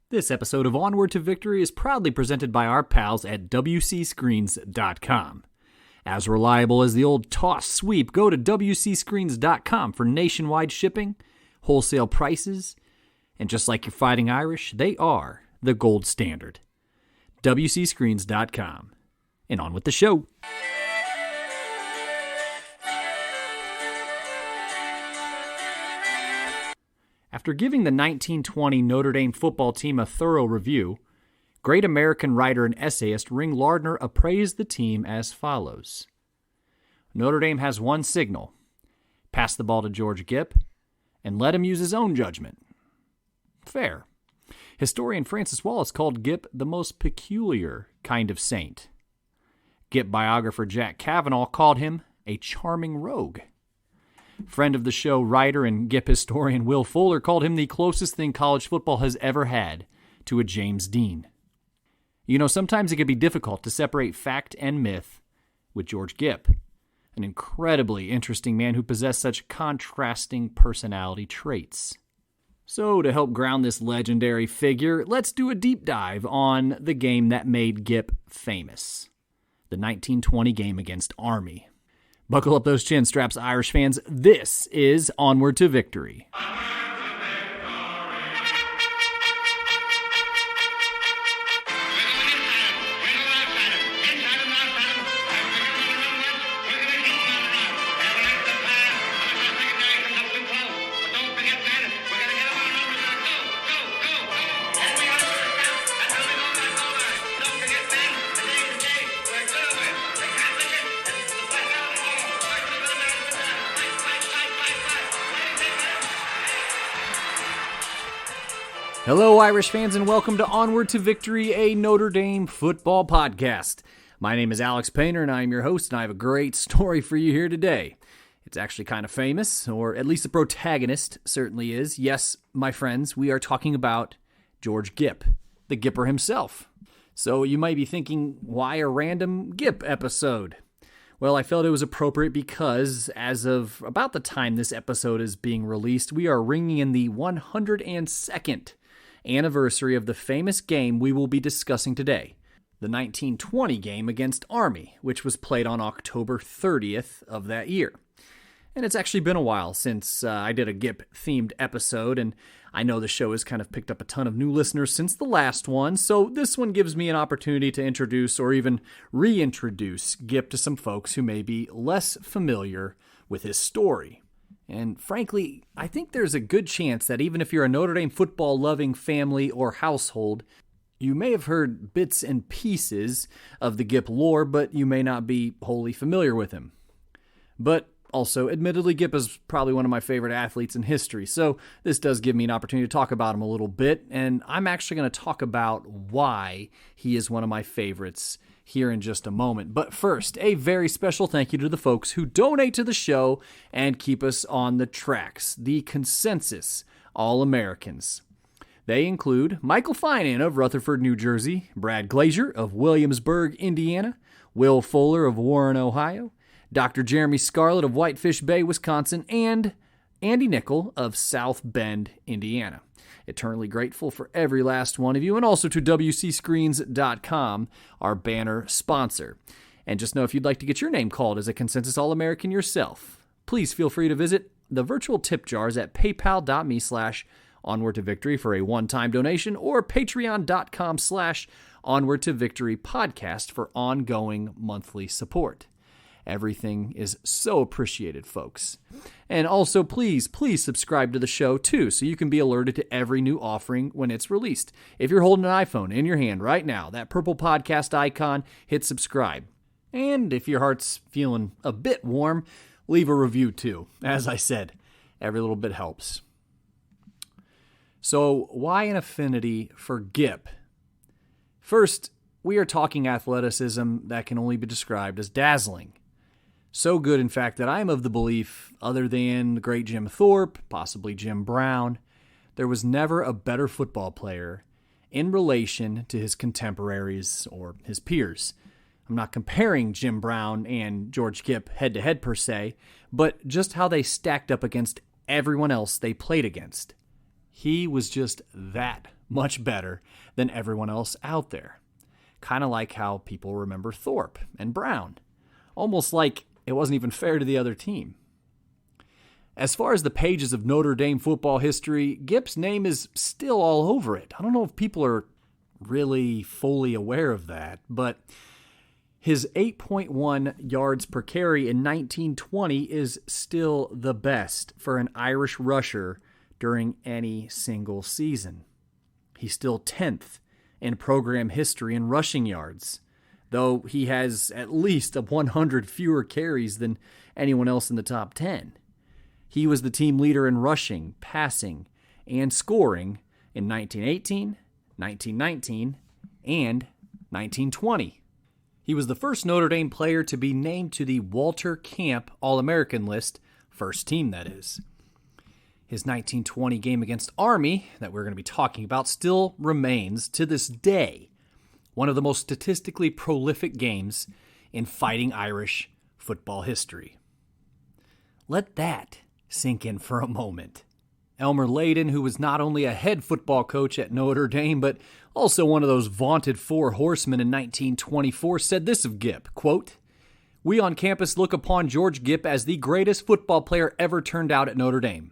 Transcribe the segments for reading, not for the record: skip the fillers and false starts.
This episode of Onward to Victory is proudly presented by our pals at WCScreens.com. As reliable as the old toss sweep, go to WCScreens.com for nationwide shipping, wholesale prices, and just like your Fighting Irish, they are the gold standard. WCScreens.com. And on with the show. After giving the 1920 Notre Dame football team a thorough review, great American writer and essayist Ring Lardner appraised the team as follows. Notre Dame has one signal: pass the ball to George Gipp and let him use his own judgment. Fair. Historian Francis Wallace called Gipp the most peculiar kind of saint. Gipp biographer Jack Kavanaugh called him a charming rogue. Friend of the show, writer and Gipp historian Will Fuller called him the closest thing college football has ever had to a James Dean. You know, sometimes it can be difficult to separate fact and myth with George Gipp, an incredibly interesting man who possessed such contrasting personality traits. So, to help ground this legendary figure, let's do a deep dive on the game that made Gipp famous, the 1920 game against Army. Buckle up those chin straps, Irish fans. This is Onward to Victory. Hello, Irish fans, and welcome to Onward to Victory, a Notre Dame football podcast. My name is Alex Painter, and I am your host, and I have a great story for you here today. It's actually kind of famous, or at least the protagonist certainly is. Yes, my friends, we are talking about George Gipp, the Gipper himself. So you might be thinking, why a random Gipp episode? Well, I felt it was appropriate because as of about the time this episode is being released, we are ringing in the 102nd anniversary of the famous game we will be discussing today, the 1920 game against Army, which was played on October 30th of that year. And it's actually been a while since I did a Gipp-themed episode, and I know the show has kind of picked up a ton of new listeners since the last one, so this one gives me an opportunity to introduce or even reintroduce Gipp to some folks who may be less familiar with his story. And frankly, I think there's a good chance that even if you're a Notre Dame football-loving family or household, you may have heard bits and pieces of the Gipp lore, but you may not be wholly familiar with him. But also, admittedly, Gipp is probably one of my favorite athletes in history, so this does give me an opportunity to talk about him a little bit, and I'm actually going to talk about why he is one of my favorites here in just a moment. But first, a very special thank you to the folks who donate to the show and keep us on the tracks, the Consensus All-Americans. They include Michael Finan of Rutherford, New Jersey, Brad Glazier of Williamsburg, Indiana, Will Fuller of Warren, Ohio, Dr. Jeremy Scarlett of Whitefish Bay, Wisconsin, and Andy Nickel of South Bend, Indiana. Eternally grateful for every last one of you, and also to WCScreens.com, our banner sponsor. And just know if you'd like to get your name called as a Consensus All-American yourself, please feel free to visit the virtual tip jars at paypal.me/onwardtovictory for a one-time donation, or patreon.com/onwardtovictorypodcast for ongoing monthly support. Everything is so appreciated, folks. And also, please subscribe to the show, too, so you can be alerted to every new offering when it's released. If you're holding an iPhone in your hand right now, that purple podcast icon, hit subscribe. And if your heart's feeling a bit warm, leave a review, too. As I said, every little bit helps. So, why an affinity for Gipp? First, we are talking athleticism that can only be described as dazzling. So good, in fact, that I am of the belief, other than the great Jim Thorpe, possibly Jim Brown, there was never a better football player in relation to his contemporaries or his peers. I'm not comparing Jim Brown and George Gipp head-to-head per se, but just how they stacked up against everyone else they played against. He was just that much better than everyone else out there. Kind of like how people remember Thorpe and Brown. Almost like it wasn't even fair to the other team. As far as the pages of Notre Dame football history, Gipp's name is still all over it. I don't know if people are really fully aware of that, but his 8.1 yards per carry in 1920 is still the best for an Irish rusher during any single season. He's still 10th in program history in rushing yards, though he has at least 100 fewer carries than anyone else in the top 10. He was the team leader in rushing, passing, and scoring in 1918, 1919, and 1920. He was the first Notre Dame player to be named to the Walter Camp All-American list, first team that is. His 1920 game against Army, that we're going to be talking about, still remains, to this day, one of the most statistically prolific games in Fighting Irish football history. Let that sink in for a moment. Elmer Layden, who was not only a head football coach at Notre Dame, but also one of those vaunted four horsemen in 1924, said this of Gipp, quote, "We on campus look upon George Gipp as the greatest football player ever turned out at Notre Dame.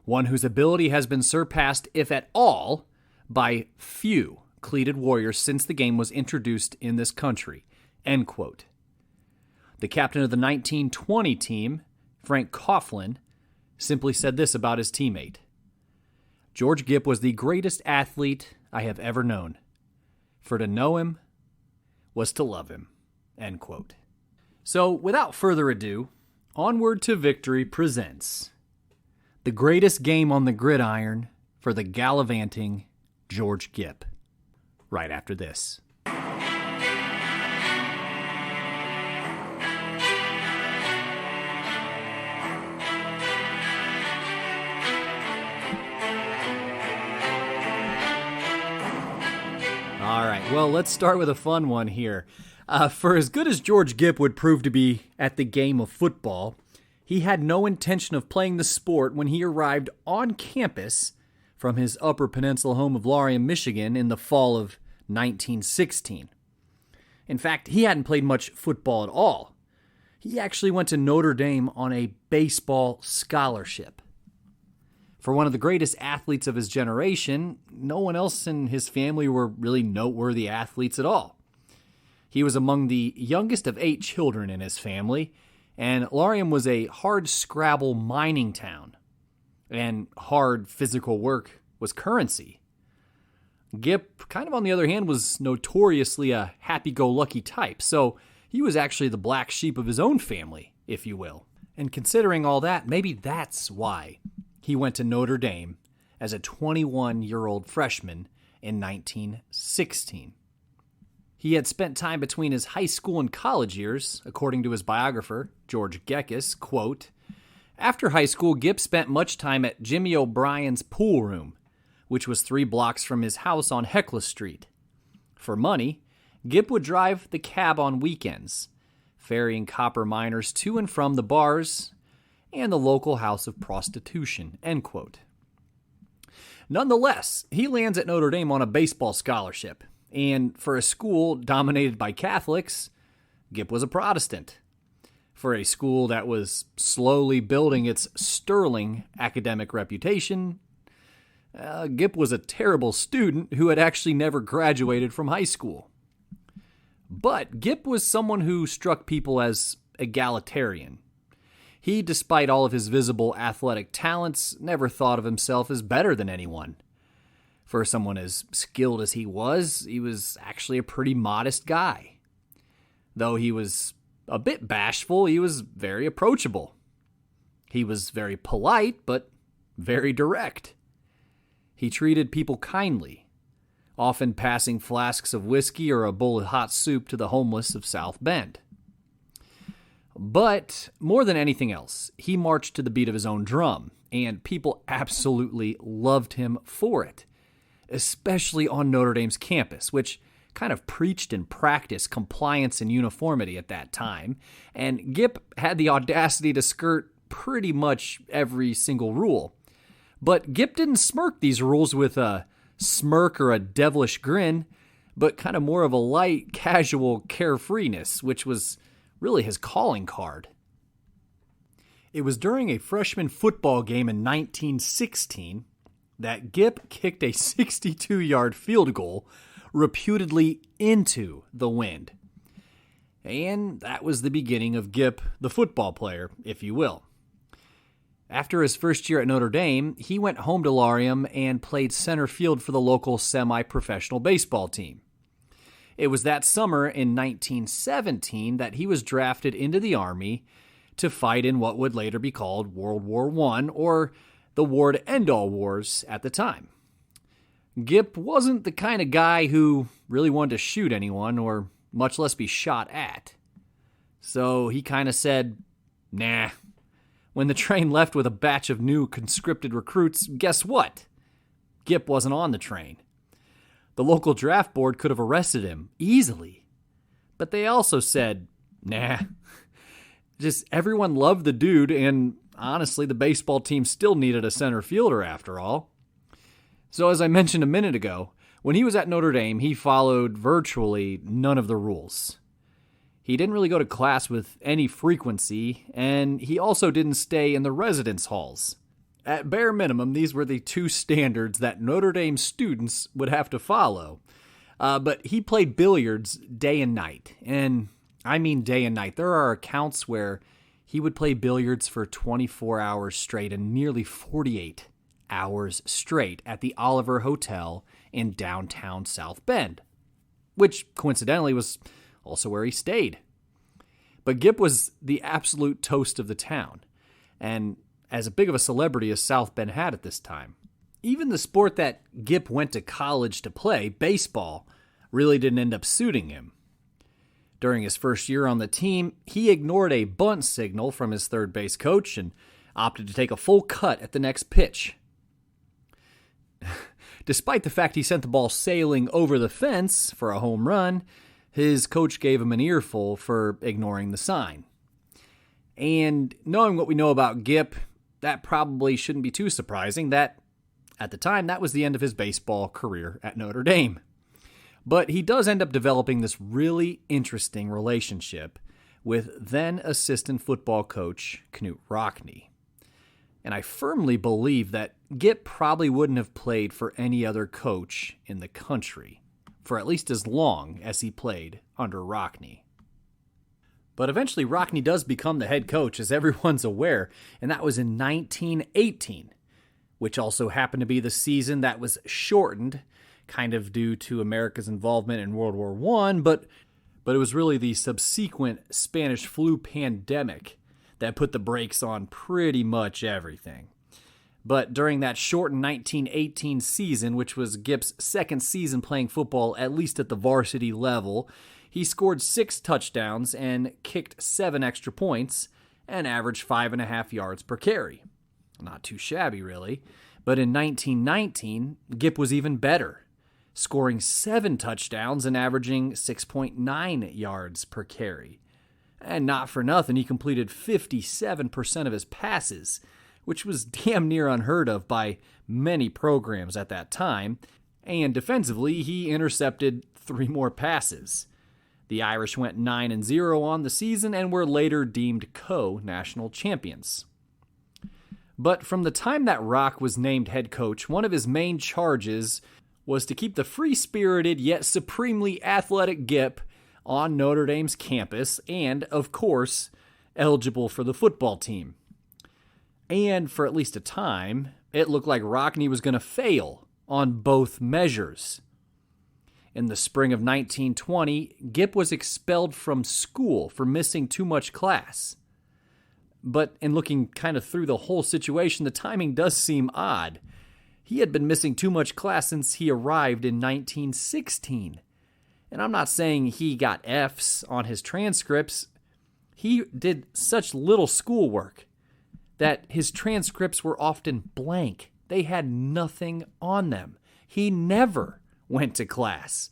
One whose ability has been surpassed, if at all, by few cleated warriors since the game was introduced in this country." End quote. The captain of the 1920 team, Frank Coughlin, simply said this about his teammate: "George Gipp was the greatest athlete I have ever known. For to know him was to love him." End quote. So, without further ado, Onward to Victory presents the greatest game on the gridiron for the Galivanting George Gipp. Right after this. All right, well, let's start with a fun one here. For as good as George Gipp would prove to be at the game of football, he had no intention of playing the sport when he arrived on campus from his Upper Peninsula home of Laurium, Michigan in the fall of 1916. In fact, he hadn't played much football at all. He actually went to Notre Dame on a baseball scholarship. For one of the greatest athletes of his generation, no one else in his family were really noteworthy athletes at all. He was among the youngest of 8 children in his family, and Laurium was a hard-scrabble mining town, and hard physical work was currency. Gipp, kind of on the other hand, was notoriously a happy-go-lucky type, so he was actually the black sheep of his own family, if you will. And considering all that, maybe that's why he went to Notre Dame as a 21-year-old freshman in 1916. He had spent time between his high school and college years, according to his biographer, George Geckis, quote, "After high school, Gipp spent much time at Jimmy O'Brien's pool room, which was 3 blocks from his house on Hecla Street. For money, Gipp would drive the cab on weekends, ferrying copper miners to and from the bars and the local house of prostitution." End quote. Nonetheless, he lands at Notre Dame on a baseball scholarship, and for a school dominated by Catholics, Gipp was a Protestant. For a school that was slowly building its sterling academic reputation, Gipp was a terrible student who had actually never graduated from high school. But Gipp was someone who struck people as egalitarian. He, despite all of his visible athletic talents, never thought of himself as better than anyone. For someone as skilled as he was actually a pretty modest guy. Though he was a bit bashful, he was very approachable. He was very polite, but very direct. He treated people kindly, often passing flasks of whiskey or a bowl of hot soup to the homeless of South Bend. But more than anything else, he marched to the beat of his own drum, and people absolutely loved him for it, especially on Notre Dame's campus, which kind of preached and practiced compliance and uniformity at that time, and Gipp had the audacity to skirt pretty much every single rule. But Gipp didn't smirk these rules with a smirk or a devilish grin, but kind of more of a light, casual carefreeness, which was really his calling card. It was during a freshman football game in 1916 that Gipp kicked a 62-yard field goal, reputedly into the wind. And that was the beginning of Gipp, the football player, if you will. After his first year at Notre Dame, he went home to Larium and played center field for the local semi-professional baseball team. It was that summer in 1917 that he was drafted into the Army to fight in what would later be called World War I, or the war to end all wars at the time. Gipp wasn't the kind of guy who really wanted to shoot anyone, or much less be shot at. So he kind of said, nah. When the train left with a batch of new conscripted recruits, guess what? Gipp wasn't on the train. The local draft board could have arrested him easily. But they also said, nah. Just everyone loved the dude, and honestly, the baseball team still needed a center fielder after all. So as I mentioned a minute ago, when he was at Notre Dame, he followed virtually none of the rules. He didn't really go to class with any frequency, and he also didn't stay in the residence halls. At bare minimum, these were the two standards that Notre Dame students would have to follow. But he played billiards day and night, and I mean day and night. There are accounts where he would play billiards for 24 hours straight and nearly 48 hours straight at the Oliver Hotel in downtown South Bend, which coincidentally was also where he stayed. But Gipp was the absolute toast of the town, and as big of a celebrity as South Bend had at this time. Even the sport that Gipp went to college to play, baseball, really didn't end up suiting him. During his first year on the team, he ignored a bunt signal from his third base coach and opted to take a full cut at the next pitch. Despite the fact he sent the ball sailing over the fence for a home run, his coach gave him an earful for ignoring the sign. And knowing what we know about Gipp, that probably shouldn't be too surprising that, at the time, that was the end of his baseball career at Notre Dame. But he does end up developing this really interesting relationship with then assistant football coach Knute Rockne. And I firmly believe that Gipp probably wouldn't have played for any other coach in the country for at least as long as he played under Rockne. But eventually Rockne does become the head coach, as everyone's aware, and that was in 1918, which also happened to be the season that was shortened kind of due to America's involvement in World War I, but it was really the subsequent Spanish flu pandemic that put the brakes on pretty much everything. But during that shortened 1918 season, which was Gipp's second season playing football, at least at the varsity level, he scored 6 touchdowns and kicked 7 extra points and averaged 5.5 yards per carry. Not too shabby, really. But in 1919, Gipp was even better, scoring 7 touchdowns and averaging 6.9 yards per carry. And not for nothing, he completed 57% of his passes, which was damn near unheard of by many programs at that time. And defensively, he intercepted 3 more passes. The Irish went 9-0 on the season and were later deemed co-national champions. But from the time that Rock was named head coach, one of his main charges was to keep the free-spirited yet supremely athletic Gipp on Notre Dame's campus and, of course, eligible for the football team. And for at least a time, it looked like Rockne was going to fail on both measures. In the spring of 1920, Gipp was expelled from school for missing too much class. But in looking kind of through the whole situation, the timing does seem odd. He had been missing too much class since he arrived in 1916. And I'm not saying he got F's on his transcripts. He did such little schoolwork that his transcripts were often blank. They had nothing on them. He never went to class.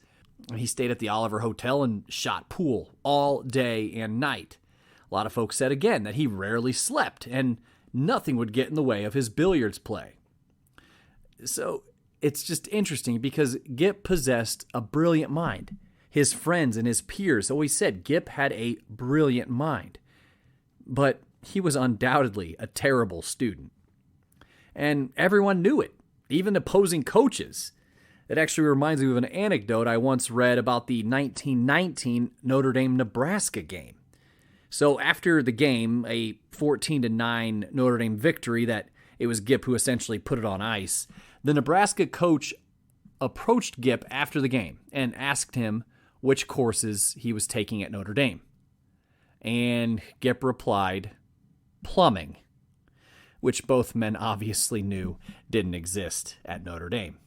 He stayed at the Oliver Hotel and shot pool all day and night. A lot of folks said again that he rarely slept and nothing would get in the way of his billiards play. So it's just interesting because Gipp possessed a brilliant mind. His friends and his peers always said Gipp had a brilliant mind. But he was undoubtedly a terrible student. And everyone knew it, even opposing coaches. It actually reminds me of an anecdote I once read about the 1919 Notre Dame-Nebraska game. So after the game, a 14-9 Notre Dame victory that it was Gipp who essentially put it on ice, the Nebraska coach approached Gipp after the game and asked him which courses he was taking at Notre Dame. And Gipp replied, plumbing, which both men obviously knew didn't exist at Notre Dame.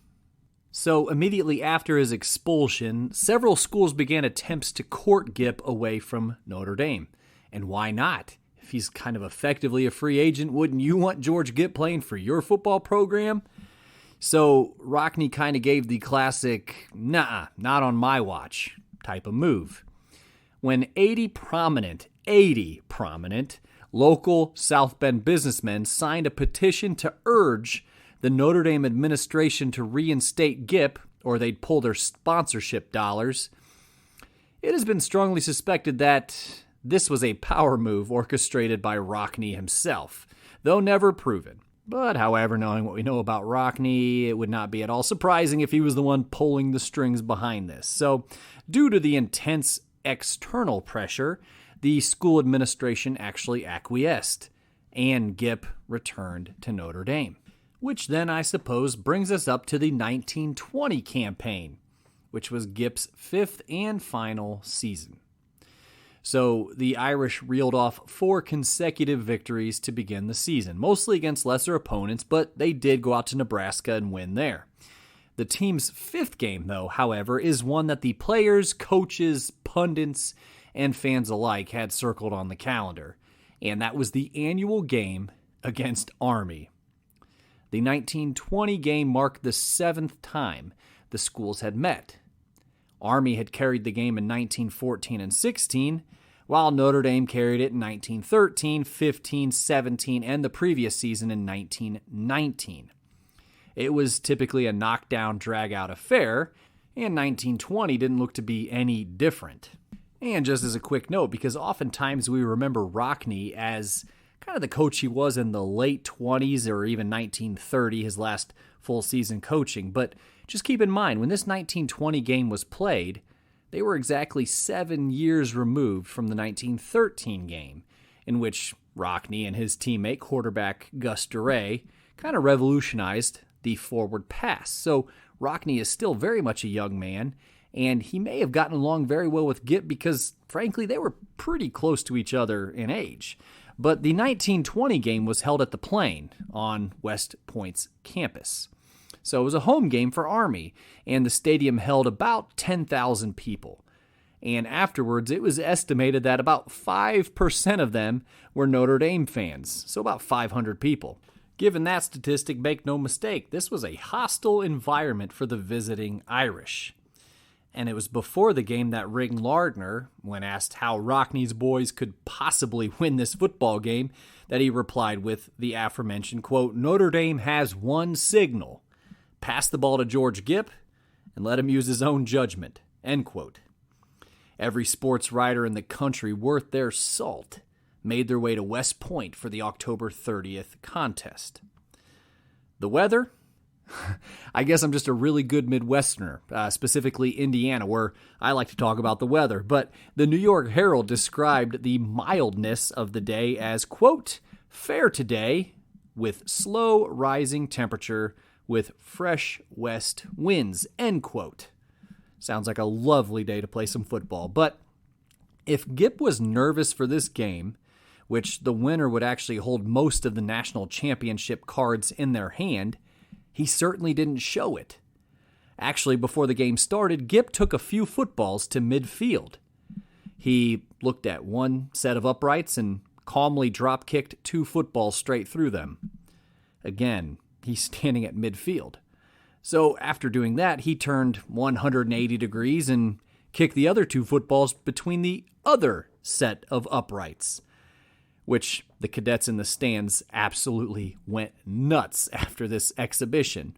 So immediately after his expulsion, several schools began attempts to court Gipp away from Notre Dame. And why not? If he's kind of effectively a free agent, wouldn't you want George Gipp playing for your football program? So Rockne kind of gave the classic, nah, not on my watch type of move. When 80 prominent local South Bend businessmen signed a petition to urge the Notre Dame administration to reinstate Gipp, or they'd pull their sponsorship dollars, it has been strongly suspected that this was a power move orchestrated by Rockne himself, though never proven. But however, knowing what we know about Rockne, it would not be at all surprising if he was the one pulling the strings behind this. So, due to the intense external pressure, the school administration actually acquiesced, and Gipp returned to Notre Dame. Which then, I suppose, brings us up to the 1920 campaign, which was Gipp's fifth and final season. So the Irish reeled off 4 consecutive victories to begin the season, mostly against lesser opponents, but they did go out to Nebraska and win there. The team's 5th game, though, however, is one that the players, coaches, pundits, and fans alike had circled on the calendar, and that was the annual game against Army. The 1920 game marked the 7th time the schools had met. Army had carried the game in 1914 and 16, while Notre Dame carried it in 1913, 15, 17, and the previous season in 1919. It was typically a knockdown, drag-out affair, and 1920 didn't look to be any different. And just as a quick note, because oftentimes we remember Rockne as kind of the coach he was in the late 20s or even 1930, his last full season coaching. But just keep in mind, when this 1920 game was played, they were exactly 7 years removed from the 1913 game, in which Rockne and his teammate quarterback Gus Duray kind of revolutionized the forward pass. So Rockne is still very much a young man, and he may have gotten along very well with Gipp because, frankly, they were pretty close to each other in age. But the 1920 game was held at the Plain on West Point's campus. So it was a home game for Army, and the stadium held about 10,000 people. And afterwards, it was estimated that about 5% of them were Notre Dame fans, so about 500 people. Given that statistic, make no mistake, this was a hostile environment for the visiting Irish. And it was before the game that Ring Lardner, when asked how Rockne's boys could possibly win this football game, that he replied with the aforementioned, quote, Notre Dame has one signal. Pass the ball to George Gipp and let him use his own judgment, end quote. Every sports writer in the country worth their salt made their way to West Point for the October 30th contest. The weather? I guess I'm just a really good Midwesterner, specifically Indiana, where I like to talk about the weather. But the New York Herald described the mildness of the day as, quote, fair today, with slow rising temperature, with fresh west winds, end quote. Sounds like a lovely day to play some football. But if Gipp was nervous for this game, which the winner would actually hold most of the national championship cards in their hand, he certainly didn't show it. Actually, before the game started, Gipp took a few footballs to midfield. He looked at one set of uprights and calmly drop-kicked 2 footballs straight through them. Again, he's standing at midfield. So after doing that, he turned 180 degrees and kicked the other 2 footballs between the other set of uprights, which the cadets in the stands absolutely went nuts after this exhibition.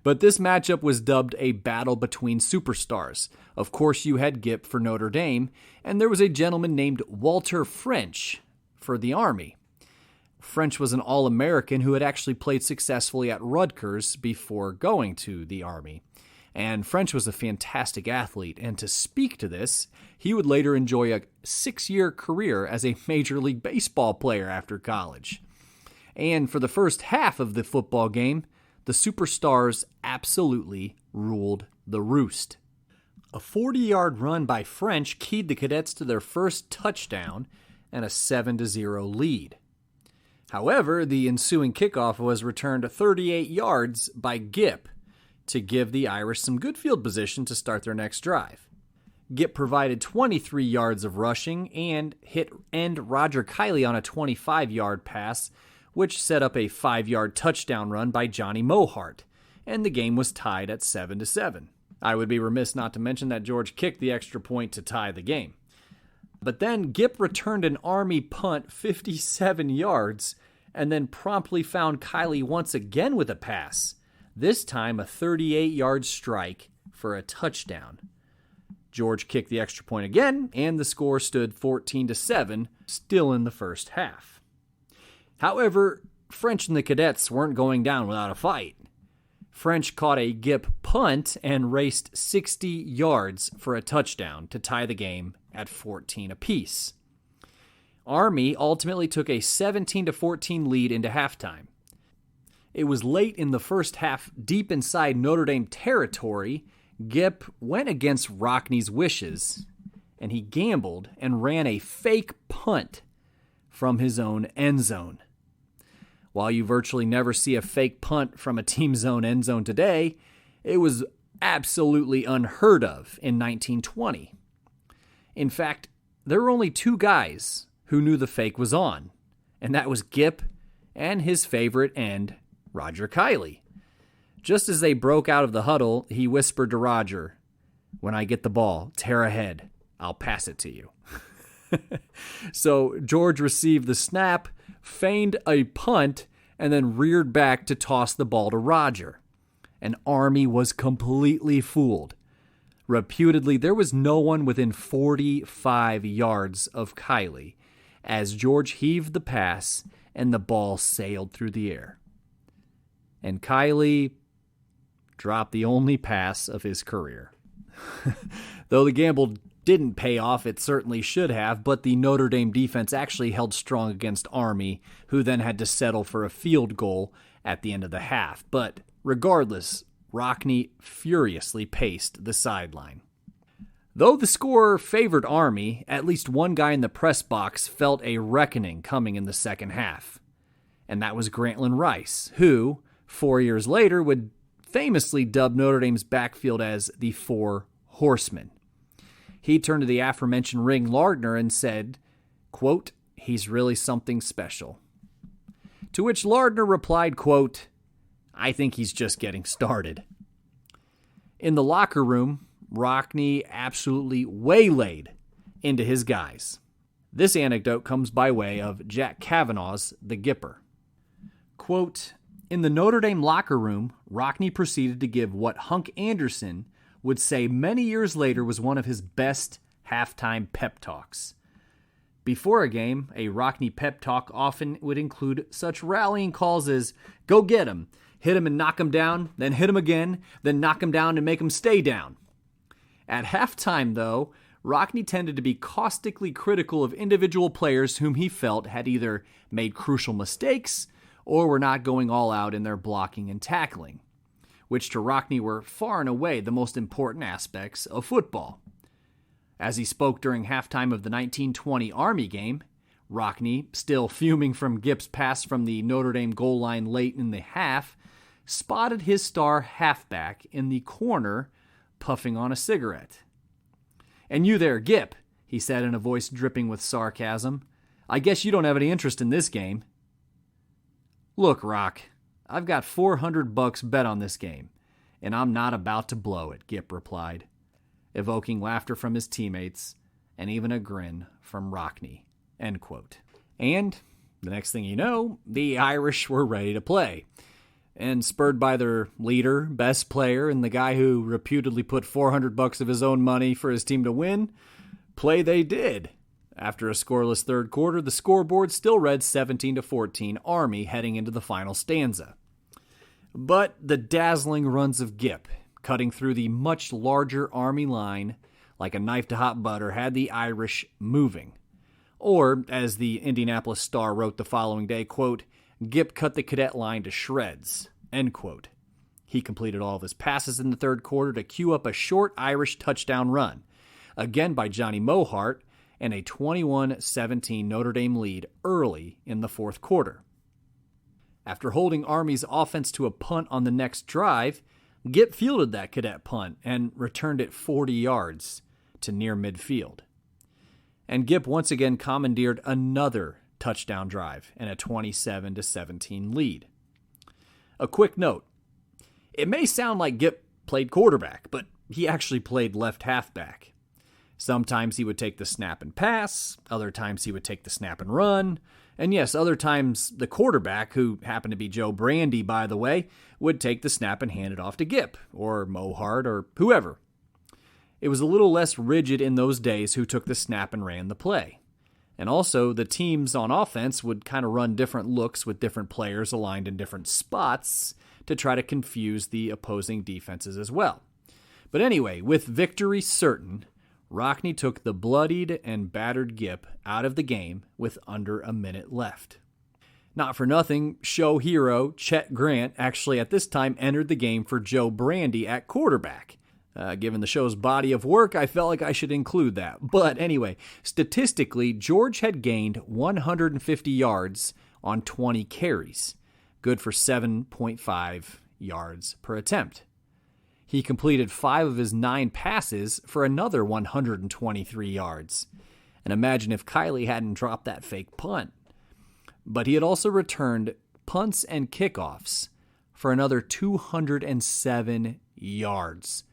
But this matchup was dubbed a battle between superstars. Of course, you had Gipp for Notre Dame, and there was a gentleman named Walter French for the Army. French was an All-American who had actually played successfully at Rutgers before going to the Army. And French was a fantastic athlete, and to speak to this, he would later enjoy a 6-year career as a Major League Baseball player after college. And for the first half of the football game, the superstars absolutely ruled the roost. A 40-yard run by French keyed the Cadets to their first touchdown and a 7-0 lead. However, the ensuing kickoff was returned 38 yards by Gipp to give the Irish some good field position to start their next drive. Gipp provided 23 yards of rushing and hit end Roger Kiley on a 25-yard pass, which set up a 5-yard touchdown run by Johnny Mohart, and the game was tied at 7-7. I would be remiss not to mention that George kicked the extra point to tie the game. But then Gipp returned an Army punt 57 yards and then promptly found Kiley once again with a pass, this time a 38-yard strike for a touchdown. George kicked the extra point again, and the score stood 14-7, still in the first half. However, French and the Cadets weren't going down without a fight. French caught a Gipp punt and raced 60 yards for a touchdown to tie the game at 14 apiece. Army ultimately took a 17-14 lead into halftime. It was late in the first half, deep inside Notre Dame territory. Gipp went against Rockney's wishes, and he gambled and ran a fake punt from his own end zone. While you virtually never see a fake punt from a team's own end zone today, it was absolutely unheard of in 1920. In fact, there were only two guys who knew the fake was on, and that was Gipp and his favorite end, Roger Kiley. Just as they broke out of the huddle, he whispered to Roger, "When I get the ball, tear ahead. I'll pass it to you." So George received the snap, feigned a punt, and then reared back to toss the ball to Roger. And Army was completely fooled. Reputedly, there was no one within 45 yards of Kiley as George heaved the pass and the ball sailed through the air. And Kiley dropped the only pass of his career. Though the gamble didn't pay off, it certainly should have, but the Notre Dame defense actually held strong against Army, who then had to settle for a field goal at the end of the half. But regardless, Rockney furiously paced the sideline. Though the score favored Army, at least one guy in the press box felt a reckoning coming in the second half. And that was Grantland Rice, who, 4 years later, would famously dub Notre Dame's backfield as the Four Horsemen. He turned to the aforementioned Ring Lardner and said, quote, "He's really something special." To which Lardner replied, quote, "I think he's just getting started." In the locker room, Rockney absolutely waylaid into his guys. This anecdote comes by way of Jack Kavanaugh's The Gipper. Quote, "In the Notre Dame locker room, Rockney proceeded to give what Hunk Anderson would say many years later was one of his best halftime pep talks. Before a game, a Rockney pep talk often would include such rallying calls as, 'Go get him, hit him and knock him down, then hit him again, then knock him down and make him stay down.' At halftime, though, Rockney tended to be caustically critical of individual players whom he felt had either made crucial mistakes or were not going all out in their blocking and tackling, which to Rockney were far and away the most important aspects of football. As he spoke during halftime of the 1920 Army game, Rockney, still fuming from Gipp's pass from the Notre Dame goal line late in the half, spotted his star halfback in the corner puffing on a cigarette. "And you there, Gipp," he said in a voice dripping with sarcasm, "I guess you don't have any interest in this game." "Look, Rock, I've got $400 bet on this game, and I'm not about to blow it," Gipp replied, evoking laughter from his teammates and even a grin from Rockney. End quote. And the next thing you know, the Irish were ready to play. And spurred by their leader, best player, and the guy who reputedly put $400 of his own money for his team to win, play they did. After a scoreless third quarter, the scoreboard still read 17-14 Army heading into the final stanza. But the dazzling runs of Gipp, cutting through the much larger Army line like a knife to hot butter, had the Irish moving. Or, as the Indianapolis Star wrote the following day, quote, Gipp cut the cadet line to shreds, end quote. He completed all of his passes in the third quarter to cue up a short Irish touchdown run, again by Johnny Mohart, and a 21-17 Notre Dame lead early in the fourth quarter. After holding Army's offense to a punt on the next drive, Gipp fielded that cadet punt and returned it 40 yards to near midfield. And Gipp once again commandeered another touchdown drive and a 27-17 lead. A quick note, it may sound like Gipp played quarterback, but he actually played left halfback. Sometimes he would take the snap and pass, other times he would take the snap and run, and yes, other times the quarterback, who happened to be Joe Brandy, by the way, would take the snap and hand it off to Gipp, or Mohart, or whoever. It was a little less rigid in those days who took the snap and ran the play. And also, the teams on offense would kind of run different looks with different players aligned in different spots to try to confuse the opposing defenses as well. But anyway, with victory certain, Rockne took the bloodied and battered Gipp out of the game with under a minute left. Not for nothing, show hero Chet Grant actually at this time entered the game for Joe Brandy at quarterback. Given the show's body of work, I felt like I should include that. But anyway, statistically, George had gained 150 yards on 20 carries, good for 7.5 yards per attempt. He completed 5 of his 9 passes for another 123 yards. And imagine if Kylie hadn't dropped that fake punt. But he had also returned punts and kickoffs for another 207 yards.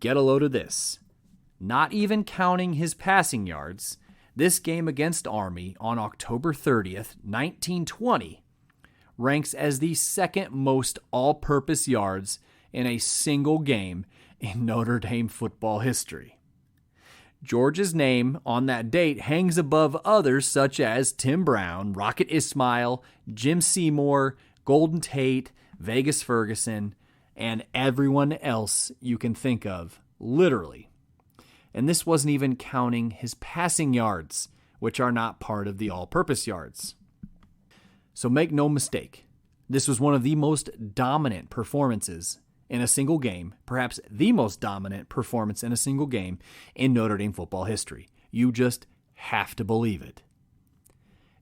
Get a load of this. Not even counting his passing yards, this game against Army on October 30th, 1920, ranks as the second most all-purpose yards in a single game in Notre Dame football history. George's name on that date hangs above others such as Tim Brown, Rocket Ismail, Jim Seymour, Golden Tate, Vegas Ferguson, and everyone else you can think of, literally. And this wasn't even counting his passing yards, which are not part of the all-purpose yards. So make no mistake, this was one of the most dominant performances in a single game, perhaps the most dominant performance in a single game in Notre Dame football history. You just have to believe it.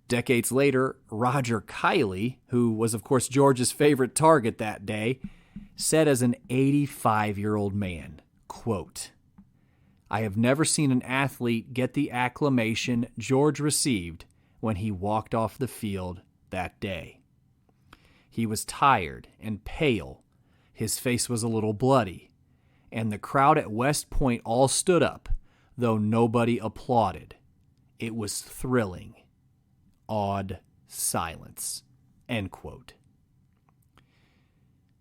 Decades later, Roger Kiley, who was of course George's favorite target that day, said as an 85-year-old man, quote, I have never seen an athlete get the acclamation George received when he walked off the field that day. He was tired and pale, his face was a little bloody, and the crowd at West Point all stood up, though nobody applauded. It was thrilling. Awed silence. End quote.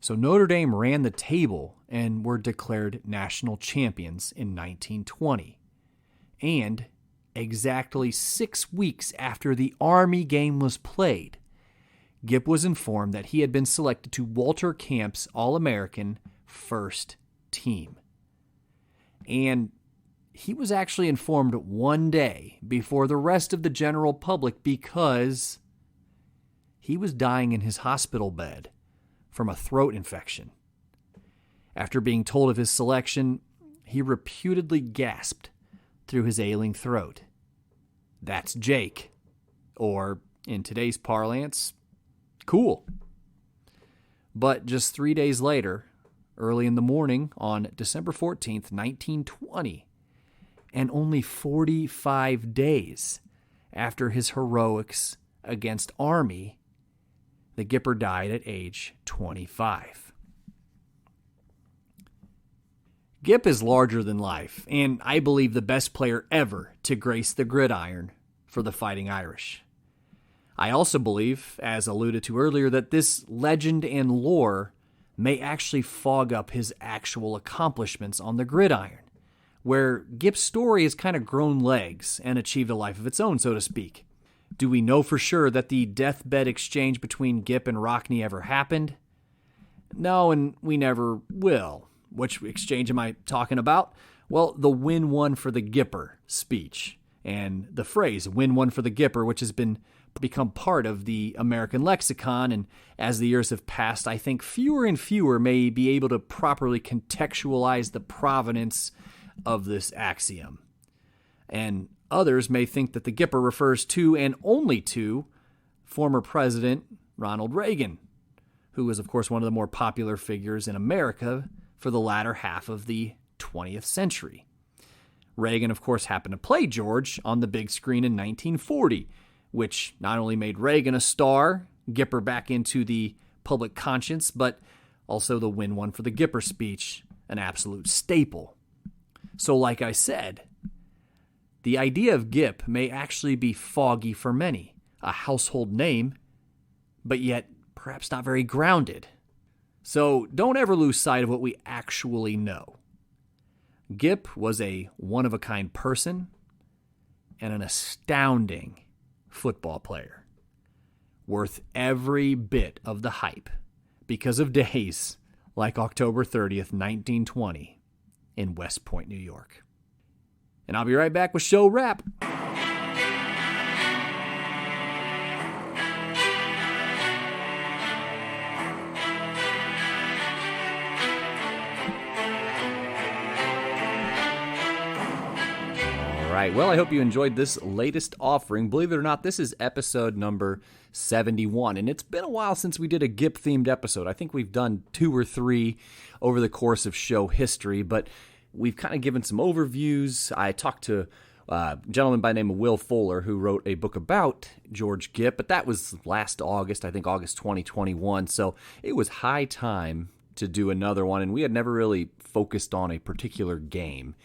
So Notre Dame ran the table and were declared national champions in 1920. And exactly 6 weeks after the Army game was played, Gipp was informed that he had been selected to Walter Camp's All-American first team. And he was actually informed one day before the rest of the general public because he was dying in his hospital bed from a throat infection. After being told of his selection, he reputedly gasped through his ailing throat. That's Jake, or in today's parlance, cool. But just 3 days later, early in the morning on December 14th, 1920, and only 45 days after his heroics against Army, the Gipper died at age 25. Gipp is larger than life, and I believe the best player ever to grace the gridiron for the Fighting Irish. I also believe, as alluded to earlier, that this legend and lore may actually fog up his actual accomplishments on the gridiron, where Gipp's story has kind of grown legs and achieved a life of its own, so to speak. Do we know for sure that the deathbed exchange between Gipp and Rockne ever happened? No, and we never will. Which exchange am I talking about? Well, the win one for the Gipper speech, and the phrase win one for the Gipper, which has become part of the American lexicon, and as the years have passed, I think fewer and fewer may be able to properly contextualize the provenance of this axiom. And others may think that the Gipper refers to, and only to, former President Ronald Reagan, who was, of course, one of the more popular figures in America for the latter half of the 20th century. Reagan, of course, happened to play George on the big screen in 1940, which not only made Reagan a star, Gipper back into the public conscience, but also the win one for the Gipper speech, an absolute staple. So like I said, the idea of Gipp may actually be foggy for many, a household name, but yet perhaps not very grounded. So don't ever lose sight of what we actually know. Gipp was a one-of-a-kind person and an astounding football player, worth every bit of the hype because of days like October 30th, 1920 in West Point, New York. And I'll be right back with show wrap. All right, well, I hope you enjoyed this latest offering. Believe it or not, this is episode number 71, and it's been a while since we did a Gipp-themed episode. I think we've done 2 or 3 over the course of show history, but we've kind of given some overviews. I talked to a gentleman by the name of Will Fuller who wrote a book about George Gipp, but that was last August, I think August 2021, so it was high time to do another one, and we had never really focused on a particular game.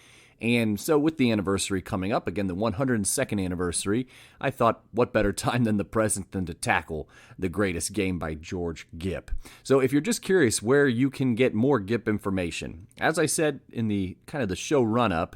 And so with the anniversary coming up, again, the 102nd anniversary, I thought what better time than the present than to tackle the greatest game by George Gipp. So if you're just curious where you can get more Gipp information, as I said in the kind of the show run-up,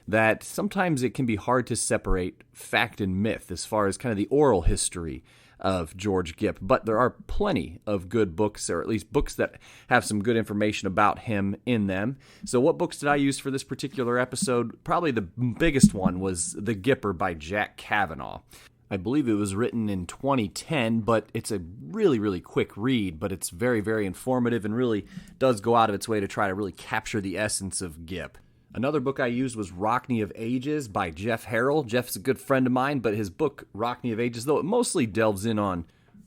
that sometimes it can be hard to separate fact and myth as far as kind of the oral history of George Gipp, but there are plenty of good books, or at least books that have some good information about him in them. So what books did I use for this particular episode? Probably the biggest one was The Gipper by Jack Kavanaugh. I believe it was written in 2010, but it's a really, really quick read, but it's very, very informative and really does go out of its way to try to really capture the essence of Gipp. Another book I used was Rockne of Ages by Jeff Harrell. Jeff's a good friend of mine, but his book, Rockne of Ages, though it mostly delves in on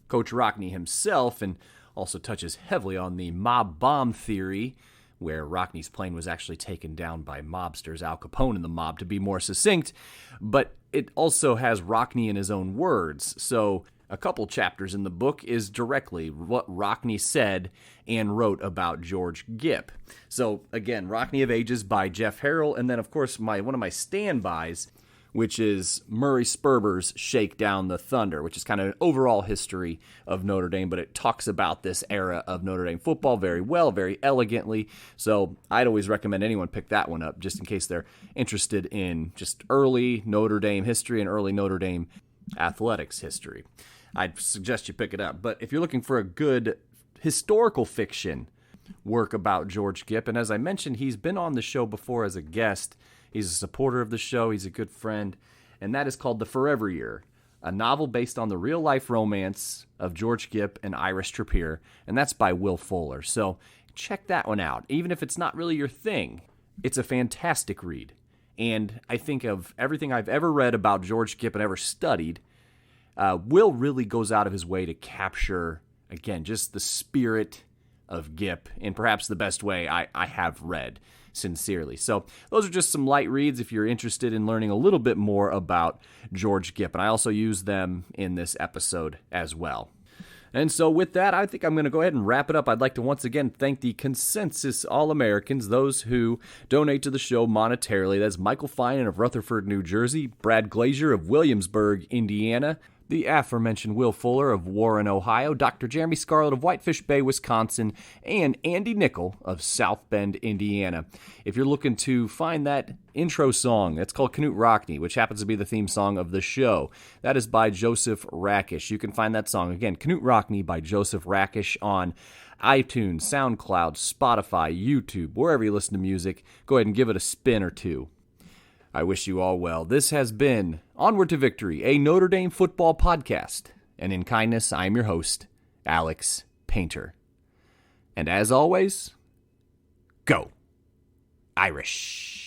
Coach Rockne himself and also touches heavily on the mob bomb theory, where Rockne's plane was actually taken down by mobsters, Al Capone and the mob, to be more succinct, but it also has Rockne in his own words, so a couple chapters in the book is directly what Rockne said and wrote about George Gipp. So again, Rockne of Ages by Jeff Harrell, and then of course one of my standbys, which is Murray Sperber's Shake Down the Thunder, which is kind of an overall history of Notre Dame, but it talks about this era of Notre Dame football very well, very elegantly. So I'd always recommend anyone pick that one up just in case they're interested in just early Notre Dame history and early Notre Dame athletics history. I'd suggest you pick it up. But if you're looking for a good historical fiction work about George Gipp, and as I mentioned, he's been on the show before as a guest. He's a supporter of the show. He's a good friend. And that is called The Forever Year, a novel based on the real-life romance of George Gipp and Iris Trappier, and that's by Will Fuller. So check that one out. Even if it's not really your thing, it's a fantastic read. And I think of everything I've ever read about George Gipp and ever studied, Will really goes out of his way to capture, again, just the spirit of Gipp in perhaps the best way I have read, sincerely. So those are just some light reads if you're interested in learning a little bit more about George Gipp, and I also use them in this episode as well. And so with that, I think I'm going to go ahead and wrap it up. I'd like to once again thank the Consensus All-Americans, those who donate to the show monetarily. That's Michael Finan of Rutherford, New Jersey, Brad Glazier of Williamsburg, Indiana, The aforementioned Will Fuller of Warren, Ohio, Dr. Jeremy Scarlett of Whitefish Bay, Wisconsin, and Andy Nickel of South Bend, Indiana. If you're looking to find that intro song, it's called Knut Rockne, which happens to be the theme song of the show. That is by Joseph Rakish. You can find that song, again, Knut Rockne by Joseph Rakish on iTunes, SoundCloud, Spotify, YouTube, wherever you listen to music. Go ahead and give it a spin or two. I wish you all well. This has been Onward to Victory, a Notre Dame football podcast. And in kindness, I am your host, Alex Painter. And as always, go Irish.